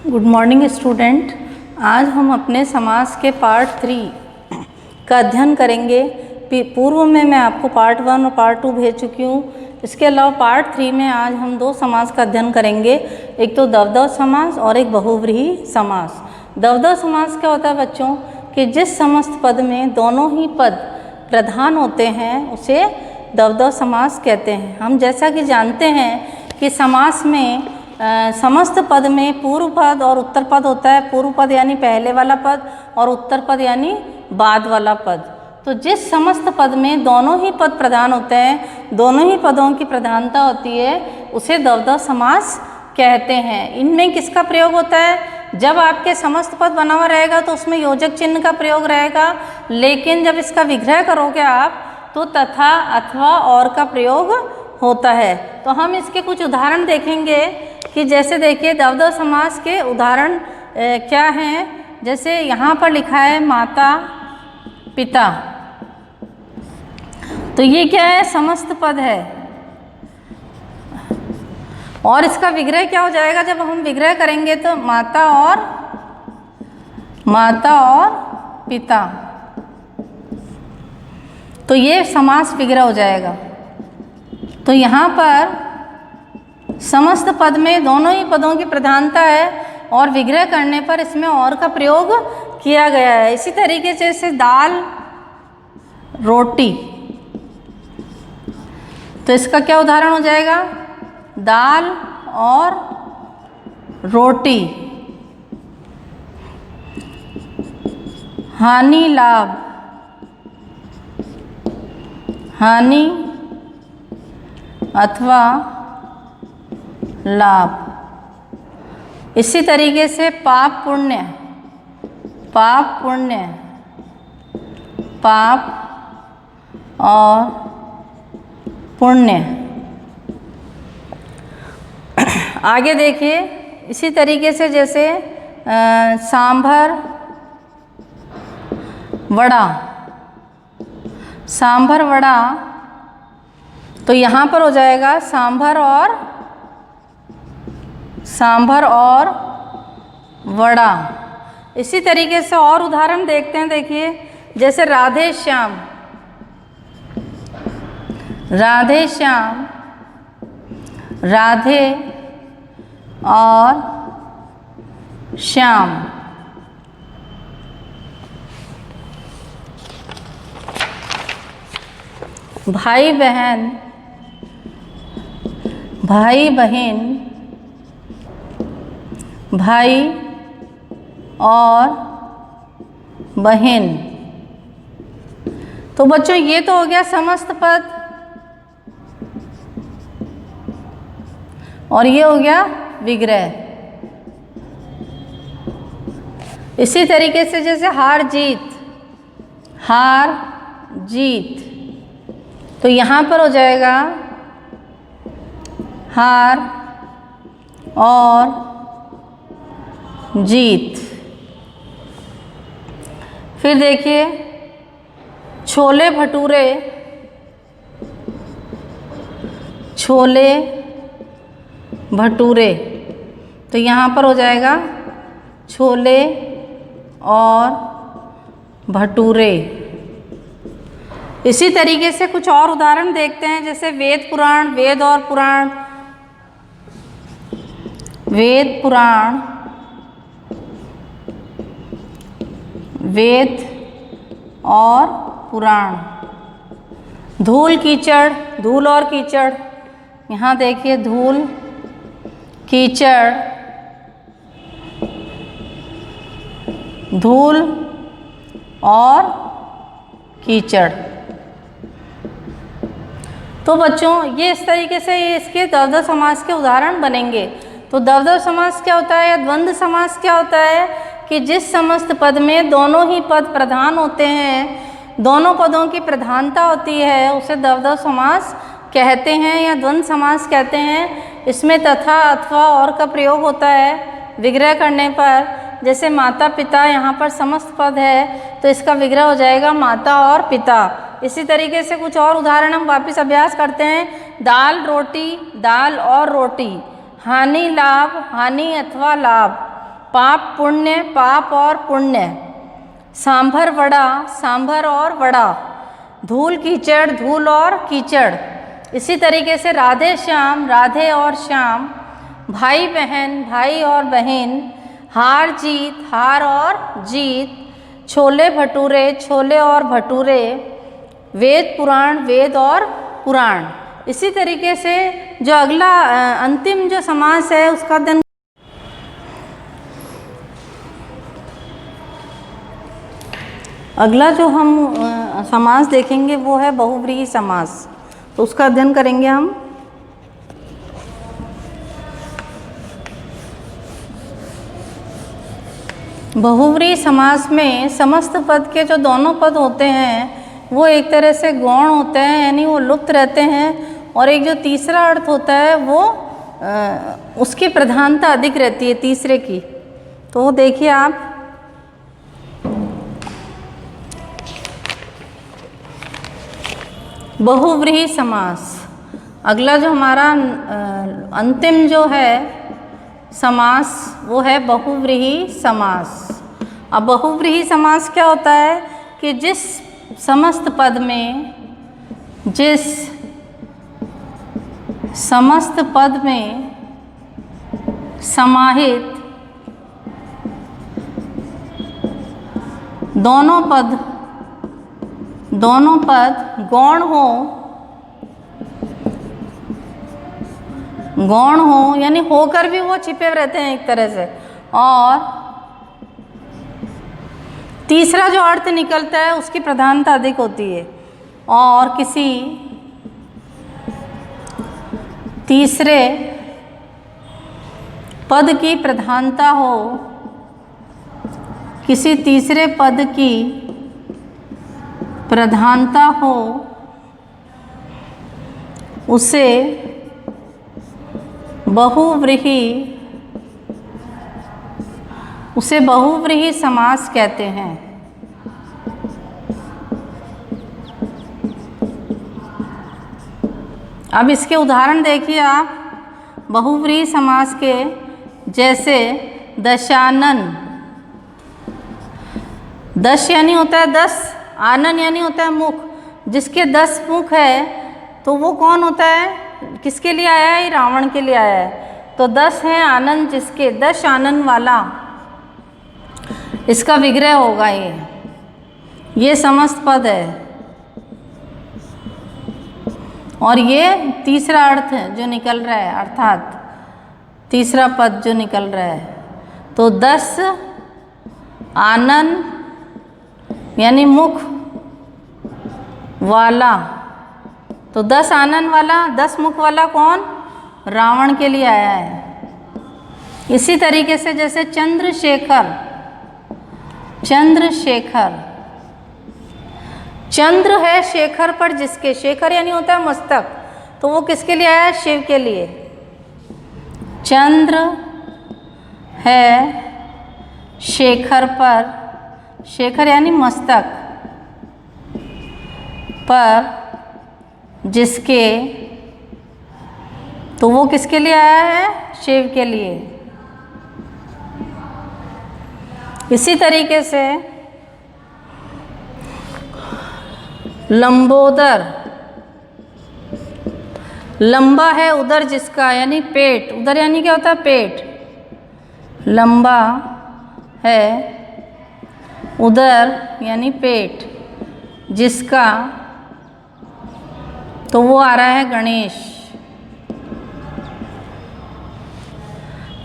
Good morning student. आज हम अपने समास के पार्ट 3 का अध्ययन करेंगे। पूर्व में मैं आपको पार्ट 1 और पार्ट 2 भेज चुकी हूँ। इसके अलावा पार्ट 3 में आज हम 2 समास का अध्ययन करेंगे, एक तो दवदव समास और एक बहुव्रीहि समास। दवदव समास क्या होता है बच्चों कि जिस समस्त पद में दोनों ही पद प्रधान होते हैं उसे दवदव समास कहते हैं। हम जैसा कि जानते हैं कि समास में समस्त पद में पूर्व पद और उत्तर पद होता है। पूर्व पद यानी पहले वाला पद और उत्तर पद यानी बाद वाला पद। तो जिस समस्त पद में दोनों ही पद प्रधान होते हैं, दोनों ही पदों की प्रधानता होती है, उसे दवदव समास कहते हैं। इनमें किसका प्रयोग होता है? जब आपके समस्त पद बना हुआ रहेगा तो उसमें योजक चिन्ह का प्रयोग रहेगा, लेकिन जब इसका विग्रह करोगे आप तो तथा, अथवा, और का प्रयोग होता है। तो हम इसके कुछ उदाहरण देखेंगे कि जैसे देखिए दवदव समास के उदाहरण क्या हैं। जैसे यहाँ पर लिखा है माता पिता, तो ये क्या है? समस्त पद है। और इसका विग्रह क्या हो जाएगा? जब हम विग्रह करेंगे तो माता और पिता, तो ये समास विग्रह हो जाएगा। तो यहाँ पर समस्त पद में दोनों ही पदों की प्रधानता है और विग्रह करने पर इसमें और का प्रयोग किया गया है। इसी तरीके से जैसे दाल रोटी, तो इसका क्या उदाहरण हो जाएगा? दाल और रोटी। हानि लाभ, हानि अथवा लाभ। इसी तरीके से पाप पुण्य, पाप पुण्य, पाप और पुण्य। आगे देखिए इसी तरीके से जैसे सांभर वड़ा, सांभर वड़ा, तो यहाँ पर हो जाएगा सांभर और वड़ा। इसी तरीके से और उदाहरण देखते हैं। देखिए जैसे राधे श्याम, राधे श्याम, राधे और श्याम। भाई बहन, भाई बहन, भाई और बहन। तो बच्चों ये तो हो गया समस्त पद और ये हो गया विग्रह। इसी तरीके से जैसे हार जीत, हार जीत, तो यहाँ पर हो जाएगा हार और जीत। फिर देखिए छोले भटूरे, छोले भटूरे, तो यहाँ पर हो जाएगा छोले और भटूरे। इसी तरीके से कुछ और उदाहरण देखते हैं। जैसे वेद पुराण, वेद और पुराण, वेद पुराण, वेद और पुराण। धूल कीचड़, धूल और कीचड़, यहाँ देखिए धूल कीचड़, धूल और कीचड़। तो बच्चों ये इस तरीके से ये इसके दवदव समास के उदाहरण बनेंगे। तो दवदव समास क्या होता है या द्वंद्व समास क्या होता है कि जिस समस्त पद में दोनों ही पद प्रधान होते हैं, दोनों पदों की प्रधानता होती है, उसे दवदव समास कहते हैं या द्वंद्व समास कहते हैं। इसमें तथा, अथवा, और का प्रयोग होता है विग्रह करने पर। जैसे माता पिता, यहाँ पर समस्त पद है तो इसका विग्रह हो जाएगा माता और पिता। इसी तरीके से कुछ और उदाहरण हम वापस अभ्यास करते हैं। दाल रोटी, दाल और रोटी। हानि लाभ, हानि अथवा लाभ। पाप पुण्य, पाप और पुण्य। सांभर वड़ा, सांभर और वड़ा। धूल कीचड़, धूल और कीचड़। इसी तरीके से राधे श्याम, राधे और श्याम। भाई बहन, भाई और बहन। हार जीत, हार और जीत। छोले भटूरे, छोले और भटूरे। वेद पुराण, वेद और पुराण। इसी तरीके से जो अगला अंतिम जो समास है उसका अध्ययन। अगला जो हम समास देखेंगे वो है बहुव्रीहि समास, तो उसका अध्ययन करेंगे हम। बहुव्रीहि समास में समस्त पद के जो दोनों पद होते हैं वो एक तरह से गौण होते हैं, यानी वो लुप्त रहते हैं, और एक जो तीसरा अर्थ होता है वो उसकी प्रधानता अधिक रहती है तीसरे की। तो देखिए आप, बहुव्रीहि समास। अगला जो हमारा अंतिम जो है समास वो है बहुव्रीहि समास। अब बहुव्रीहि समास क्या होता है कि जिस समस्त पद में, जिस समस्त पद में समाहित दोनों पद गौण हो, गौण हो यानी होकर भी वो छिपे रहते हैं एक तरह से, और तीसरा जो अर्थ निकलता है उसकी प्रधानता अधिक होती है, और किसी तीसरे पद की प्रधानता हो, किसी तीसरे पद की प्रधानता हो, उसे बहुव्रीहि समास कहते हैं। अब इसके उदाहरण देखिए आप बहुव्रीहि समास के, जैसे दशानन। दश यानी होता है 10, आनन यानी होता है मुख। जिसके 10 मुख है तो वो कौन होता है, किसके लिए आया है, रावण के लिए आया है। तो 10 है आनन, जिसके 10 आनन वाला, इसका विग्रह होगा ये समस्त पद है। और ये तीसरा अर्थ है जो निकल रहा है, अर्थात तीसरा पद जो निकल रहा है। तो 10 आनन यानी मुख वाला, तो 10 आनन वाला, 10 मुख वाला कौन, रावण के लिए आया है। इसी तरीके से जैसे चंद्रशेखर, चंद्रशेखर, चंद्र है शेखर पर जिसके, शेखर यानी होता है मस्तक, तो वो किसके लिए आया है, शिव के लिए। चंद्र है शेखर पर, शेखर यानी मस्तक पर जिसके, तो वो किसके लिए आया है, शिव के लिए। इसी तरीके से लंबोदर, लंबा है उदर जिसका, यानी पेट, उदर यानी क्या होता है, पेट। लंबा है उदर यानी पेट जिसका, तो वो आ रहा है गणेश।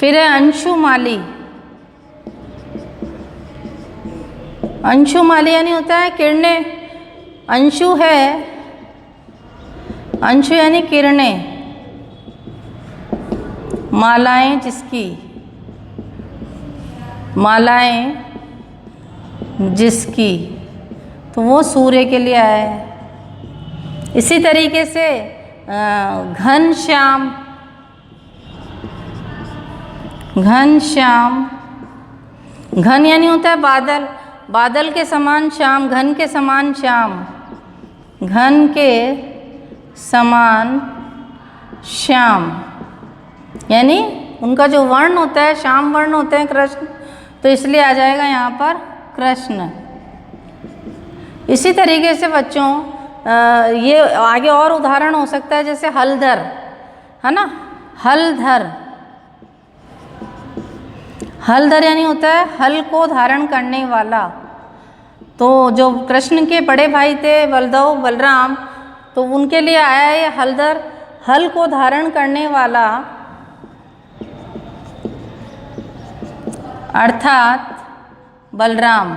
फिर है अंशुमाली, अंशुमाली यानी होता है किरणें। अंशु है, अंशु यानी किरणें, मालाएं जिसकी, मालाएं जिसकी, तो वो सूर्य के लिए आया है। इसी तरीके से घनश्याम, घनश्याम, घन यानी होता है बादल, बादल के समान श्याम, घन के समान श्याम, घन के समान श्याम, यानी उनका जो वर्ण होता है, श्याम वर्ण होते हैं कृष्ण, तो इसलिए आ जाएगा यहाँ पर कृष्ण। इसी तरीके से बच्चों ये आगे और उदाहरण हो सकता है, जैसे हलधर, है ना, हलधर। हलधर यानी होता है हल को धारण करने वाला। तो जो कृष्ण के बड़े भाई थे बलदेव बलराम, तो उनके लिए आया है ये हलधर, हल को धारण करने वाला, अर्थात बलराम।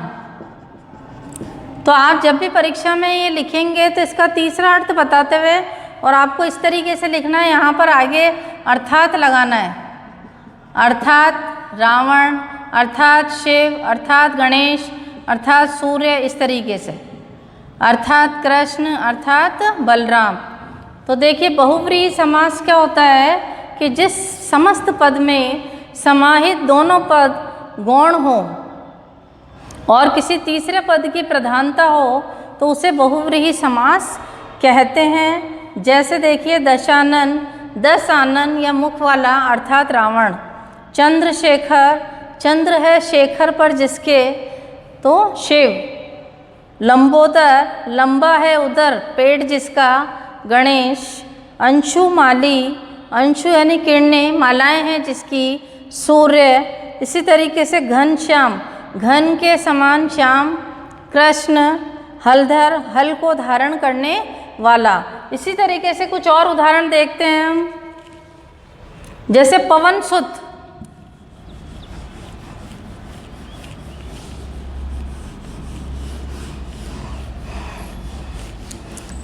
तो आप जब भी परीक्षा में ये लिखेंगे तो इसका तीसरा अर्थ बताते हुए, और आपको इस तरीके से लिखना है, यहाँ पर आगे अर्थात लगाना है, अर्थात रावण, अर्थात शिव, अर्थात गणेश, अर्थात सूर्य, इस तरीके से, अर्थात कृष्ण, अर्थात बलराम। तो देखिए बहुव्रीहि समास क्या होता है कि जिस समस्त पद में समाहित दोनों पद गौण हो और किसी तीसरे पद की प्रधानता हो तो उसे बहुव्रीहि समास कहते हैं। जैसे देखिए दशानन, 10 आनन या मुख वाला अर्थात रावण। चंद्रशेखर, चंद्र है शेखर पर जिसके, तो शिव। लंबोदर, लंबा है उदर पेट जिसका, गणेश। अंशुमाली, अंशु यानी किरणें, मालाएं हैं जिसकी, सूर्य। इसी तरीके से घनश्याम, घन के समान श्याम, कृष्ण। हलधर, हल को धारण करने वाला। इसी तरीके से कुछ और उदाहरण देखते हैं हम, जैसे पवनसुत।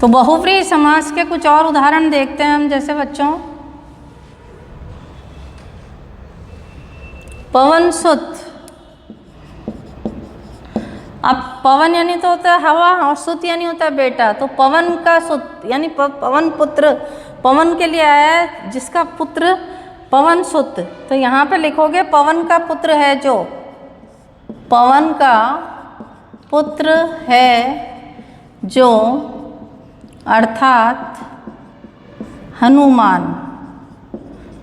तो बहुव्रीहि समास के कुछ और उदाहरण देखते हैं हम, जैसे बच्चों पवनसुत। अब पवन यानी तो होता है हवा और सुत यानी होता है बेटा, तो पवन का सुत यानी पवन पुत्र, पवन के लिए आया है जिसका पुत्र पवन सुत। तो यहाँ पे लिखोगे पवन का पुत्र है जो, पवन का पुत्र है जो, अर्थात हनुमान।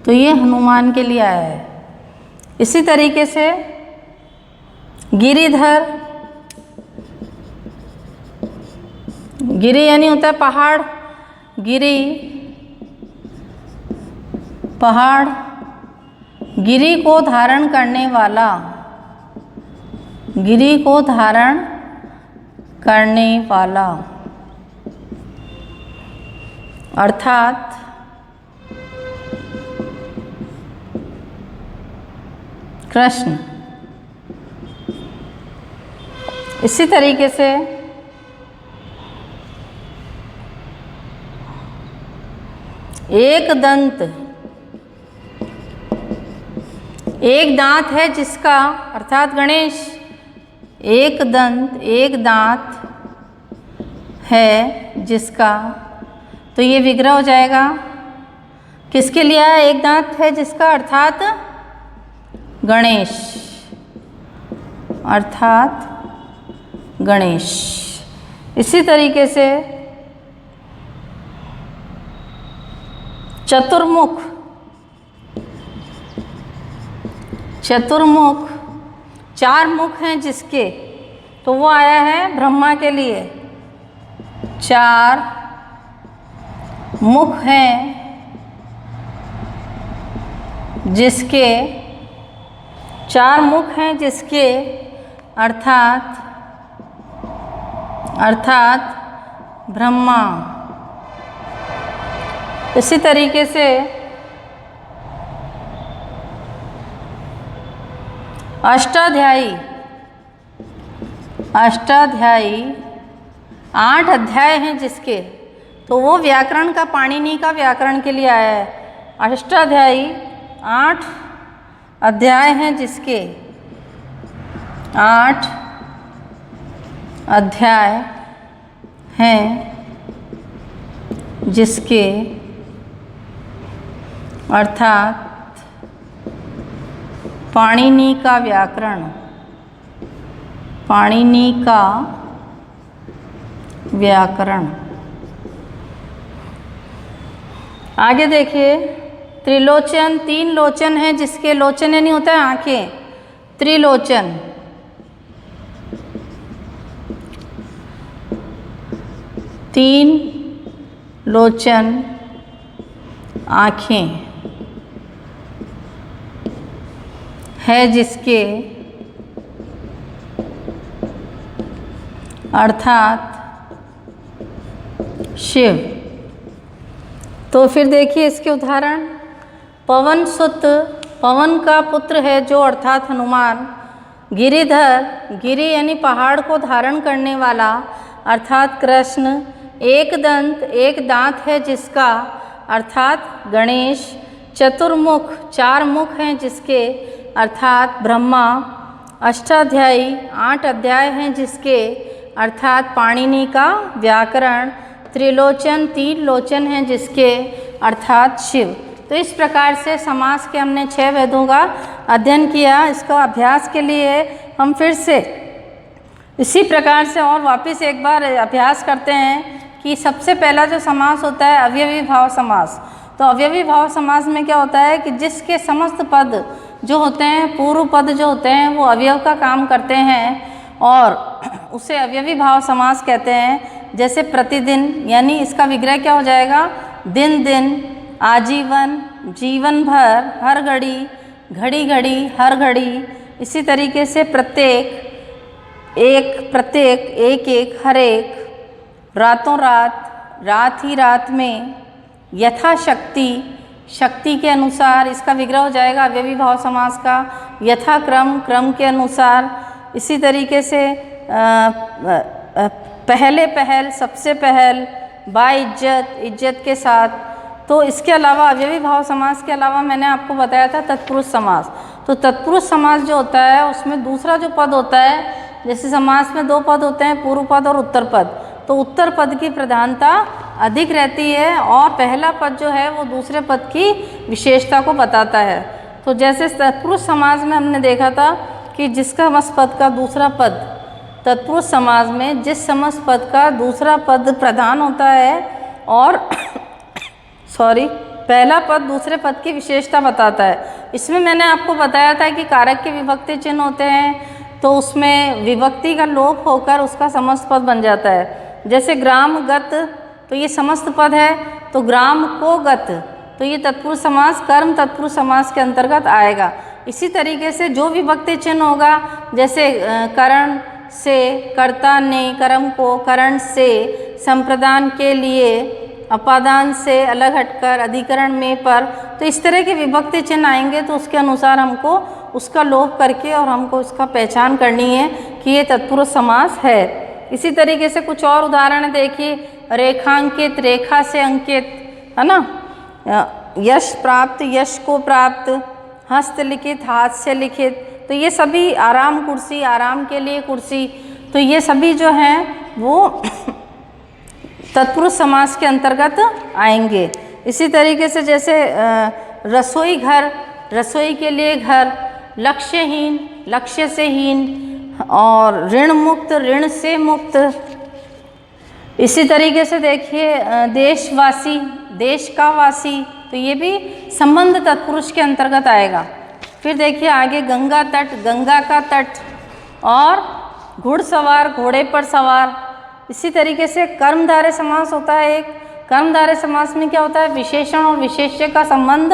तो ये हनुमान के लिए आया है। इसी तरीके से गिरिधर, गिरि यानी होता है पहाड़, गिरि पहाड़, गिरि को धारण करने वाला, गिरि को धारण करने वाला, अर्थात कृष्ण। इसी तरीके से एक दंत, एक दांत है जिसका, अर्थात गणेश। एक दंत, एक दांत है जिसका, तो ये विग्रह हो जाएगा। किसके लिए आया? एक दांत है जिसका, अर्थात गणेश, अर्थात गणेश। इसी तरीके से चतुर्मुख, चतुर्मुख 4 मुख हैं जिसके, तो वो आया है ब्रह्मा के लिए। 4 मुख हैं जिसके, 4 मुख हैं जिसके, अर्थात ब्रह्मा। इसी तरीके से अष्टाध्यायी, अष्टाध्यायी 8 अध्याय हैं जिसके, तो वो व्याकरण का, पाणिनि का व्याकरण के लिए आया है। अष्टाध्यायी 8 अध्याय हैं जिसके, 8 अध्याय हैं जिसके, अर्थात पाणिनि का व्याकरण, पाणिनि का व्याकरण। आगे देखिए त्रिलोचन, 3 लोचन हैं जिसके, लोचन यानी होता है आँखें, त्रिलोचन, तीन लोचन आँखें है जिसके, अर्थात शिव। तो फिर देखिए इसके उदाहरण। पवन सुत, पवन का पुत्र है जो, अर्थात हनुमान। गिरिधर, गिरि यानी पहाड़ को धारण करने वाला, अर्थात कृष्ण। एक दंत, एक दांत है जिसका, अर्थात गणेश। चतुर्मुख, चार मुख हैं जिसके, अर्थात ब्रह्मा। अष्टाध्यायी, 8 अध्याय हैं जिसके, अर्थात पाणिनि का व्याकरण। त्रिलोचन, 3 लोचन हैं जिसके, अर्थात शिव। तो इस प्रकार से समास के हमने 6 भेदों का अध्ययन किया। इसका अभ्यास के लिए हम फिर से इसी प्रकार से और वापस एक बार अभ्यास करते हैं कि सबसे पहला जो समास होता है अवयवी भाव समास। तो अवयवी भाव समास में क्या होता है कि जिसके समस्त पद जो होते हैं, पूर्व पद जो होते हैं, वो अवयव का काम करते हैं और उसे अवयवी भाव समास कहते हैं। जैसे प्रतिदिन, यानी इसका विग्रह क्या हो जाएगा, दिन दिन, आजीवन, जीवन भर, हर घड़ी, घड़ी घड़ी, हर घड़ी। इसी तरीके से प्रत्येक, एक प्रत्येक, एक एक, हर एक, रातों रात, रात ही रात में, यथाशक्ति, शक्ति के अनुसार। इसका विग्रह हो जाएगा अवयवी भाव समास का, यथाक्रम, क्रम के अनुसार। इसी तरीके से पहले पहल, सबसे पहल, बाइज्जत, इज्जत के साथ। तो इसके अलावा अवयवी भाव समास के अलावा मैंने आपको बताया था तत्पुरुष समास। तो तत्पुरुष समास जो होता है उसमें दूसरा जो पद होता है, जैसे समास में 2 पद होते हैं, पूर्व पद और उत्तर पद। तो उत्तर पद की प्रधानता अधिक रहती है और पहला पद जो है वो दूसरे पद की विशेषता को बताता है। तो जैसे तत्पुरुष समास में हमने देखा था कि जिसका समस्त पद का दूसरा पद, तत्पुरुष समास में जिस समस्त पद का दूसरा पद प्रधान होता है और पहला पद दूसरे पद की विशेषता बताता है। इसमें मैंने आपको बताया था कि कारक के विभक्ति चिन्ह होते हैं, तो उसमें विभक्ति का लोप होकर उसका समस्त पद बन जाता है। जैसे ग्राम गत, तो ये समस्त पद है, तो ग्राम को गत, तो ये तत्पुरुष समास कर्म तत्पुरुष समास के अंतर्गत आएगा। इसी तरीके से जो विभक्ति चिन्ह होगा, जैसे करण से, कर्ता ने, कर्म को, करण से, संप्रदान के लिए, अपादान से अलग हटकर, अधिकरण में पर। तो इस तरह के विभक्ति चिन्ह आएंगे तो उसके अनुसार हमको उसका लोप करके और हमको उसका पहचान करनी है कि ये तत्पुरुष समास है। इसी तरीके से कुछ और उदाहरण देखिए। रेखांकित, रेखा से अंकित, है ना। यश प्राप्त, यश को प्राप्त। हस्तलिखित, हाथ से लिखित। तो ये सभी, आराम कुर्सी, आराम के लिए कुर्सी, तो ये सभी जो हैं वो तत्पुरुष समास के अंतर्गत आएंगे। इसी तरीके से जैसे रसोई घर, रसोई के लिए घर। लक्ष्यहीन, लक्ष्य से हीन। और ऋण मुक्त, ऋण से मुक्त। इसी तरीके से देखिए देशवासी, देश का वासी, तो ये भी संबंध तत्पुरुष के अंतर्गत आएगा। फिर देखिए आगे गंगा तट, गंगा का तट। और घुड़सवार, घोड़े पर सवार। इसी तरीके से कर्मधारय समास होता है एक। कर्मधारय समास में क्या होता है, विशेषण और विशेष्य का संबंध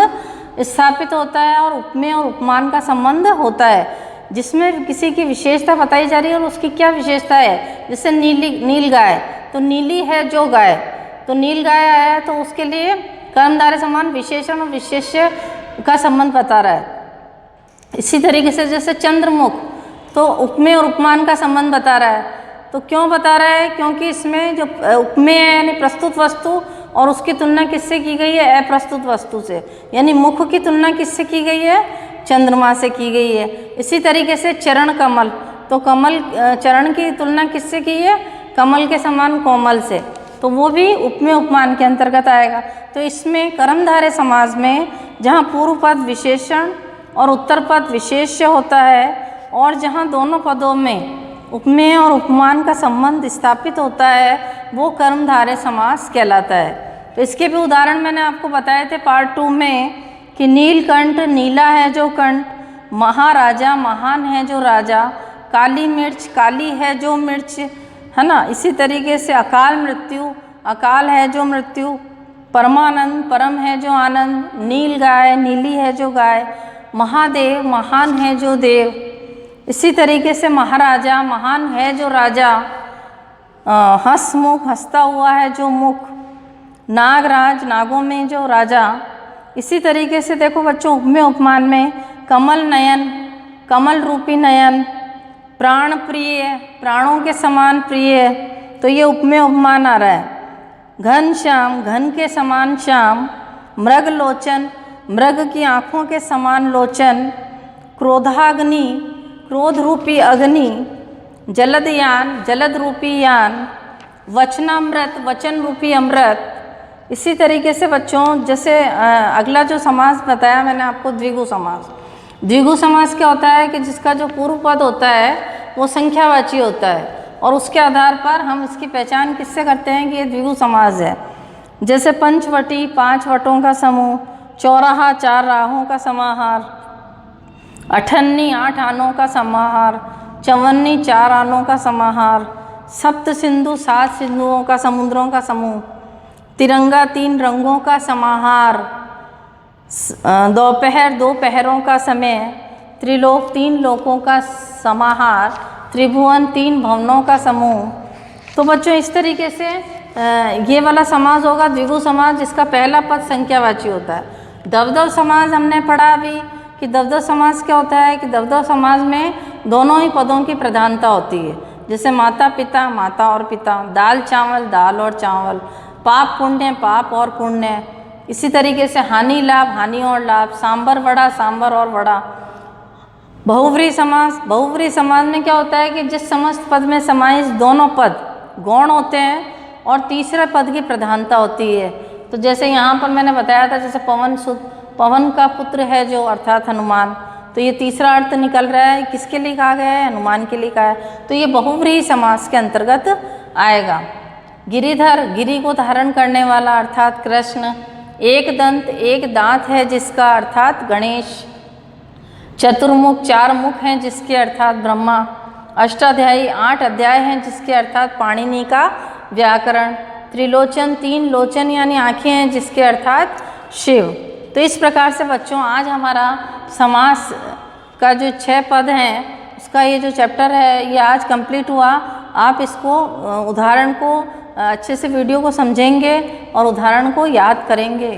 स्थापित होता है और उपमेय और उपमान का संबंध होता है, जिसमें किसी की विशेषता बताई जा रही है और उसकी क्या विशेषता है। जैसे नीली, नील गाय, तो नीली है जो गाय, तो नील गाय आया है, तो उसके लिए कर्मधारय समान विशेषण और विशेष्य का संबंध बता रहा है। इसी तरीके से जैसे चंद्रमुख, तो उपमेय और उपमान का संबंध बता रहा है। तो क्यों बता रहा है, क्योंकि इसमें जो उपमेय है यानी प्रस्तुत वस्तु, और उसकी तुलना किससे की गई है, अप्रस्तुत वस्तु से। यानी मुख की तुलना किससे की गई है, चंद्रमा से की गई है। इसी तरीके से चरण कमल, तो कमल, चरण की तुलना किससे की है, कमल के समान कोमल से, तो वो भी उपमेय उपमान के अंतर्गत आएगा। तो इसमें कर्मधारय समास में जहाँ पूर्व पद विशेषण और उत्तर पद विशेष्य होता है, और जहाँ दोनों पदों में उपमेय और उपमान का संबंध स्थापित होता है, वो कर्मधारय समास कहलाता है। तो इसके भी उदाहरण मैंने आपको बताए थे पार्ट 2 में कि नीलकंठ, नीला है जो कंठ, महाराजा, महान है जो राजा। काली मिर्च, काली है जो मिर्च, है ना। इसी तरीके से अकाल मृत्यु, अकाल है जो मृत्यु। परमानंद, परम है जो आनंद। नील गाय, नीली है जो गाय। महादेव, महान है जो देव। इसी तरीके से महाराजा, महान है जो राजा। हंसमुख, हंसता हुआ है जो मुख। नागराज, नागों में जो राजा। इसी तरीके से देखो बच्चों, उपमेय उपमान में कमल नयन, कमल रूपी नयन। प्राण प्रिय, प्राणों के समान प्रिय, तो ये उपमेय उपमान आ रहा है। घन श्याम, घन के समान श्याम। मृग लोचन, मृग की आँखों के समान लोचन। क्रोधाग्नि, क्रोध रूपी अग्नि। जलदयान, जलद रूपी यान। वचनामृत, वचन रूपी अमृत। इसी तरीके से बच्चों, जैसे अगला जो समास बताया मैंने आपको, द्विगु समास। द्विगु समास क्या होता है कि जिसका जो पूर्व पद होता है वो संख्यावाची होता है, और उसके आधार पर हम इसकी पहचान किससे करते हैं कि ये द्विगु समास है। जैसे पंचवटी, 5 वटों का समूह। चौराहा, 4 राहों का समाहार। अठन्नी, 8 आनों का समाहार। चवन्नी, 4 आनों का समाहार। सप्त सिंधु, 7 सिंधुओं का, समुद्रों का समूह। तिरंगा, 3 रंगों का समाहार। दोपहर, 2 पहरों का समय। त्रिलोक, 3 लोकों का समाहार। त्रिभुवन, 3 भवनों का समूह। तो बच्चों इस तरीके से ये वाला समास होगा द्विगु समास, जिसका पहला पद संख्यावाची होता है। दवदव समास हमने पढ़ा अभी कि दवदव समास क्या होता है कि दवदव समास में दोनों ही पदों की प्रधानता होती है। जैसे माता पिता, माता और पिता। दाल चावल, दाल और चावल। पाप पुण्य, पाप और पुण्य। इसी तरीके से हानि लाभ, हानि और लाभ। सांबर वड़ा, सांबर और वड़ा। बहुव्रीहि समास, बहुव्रीहि समास में क्या होता है कि जिस समस्त पद में समाहित दोनों पद गौण होते हैं और तीसरे पद की प्रधानता होती है। तो जैसे यहाँ पर मैंने बताया था, जैसे पवन सुत, पवन का पुत्र है जो, अर्थात हनुमान, तो ये तीसरा अर्थ निकल रहा है, किसके लिए कहा गया है? हनुमान के लिए कहा है। तो ये बहुव्रीहि समास के अंतर्गत आएगा। गिरिधर, गिरि को धारण करने वाला, अर्थात कृष्ण। एक दंत, एक दांत है जिसका, अर्थात गणेश। चतुर्मुख, 4 मुख हैं जिसके, अर्थात ब्रह्मा। अष्टाध्यायी, 8 अध्याय हैं जिसके, अर्थात पाणिनि का व्याकरण। त्रिलोचन, 3 लोचन यानी आँखें हैं जिसके, अर्थात शिव। तो इस प्रकार से बच्चों आज हमारा समास का जो 6 पद हैं उसका ये जो चैप्टर है ये आज कंप्लीट हुआ। आप इसको उदाहरण को अच्छे से वीडियो को समझेंगे और उदाहरण को याद करेंगे।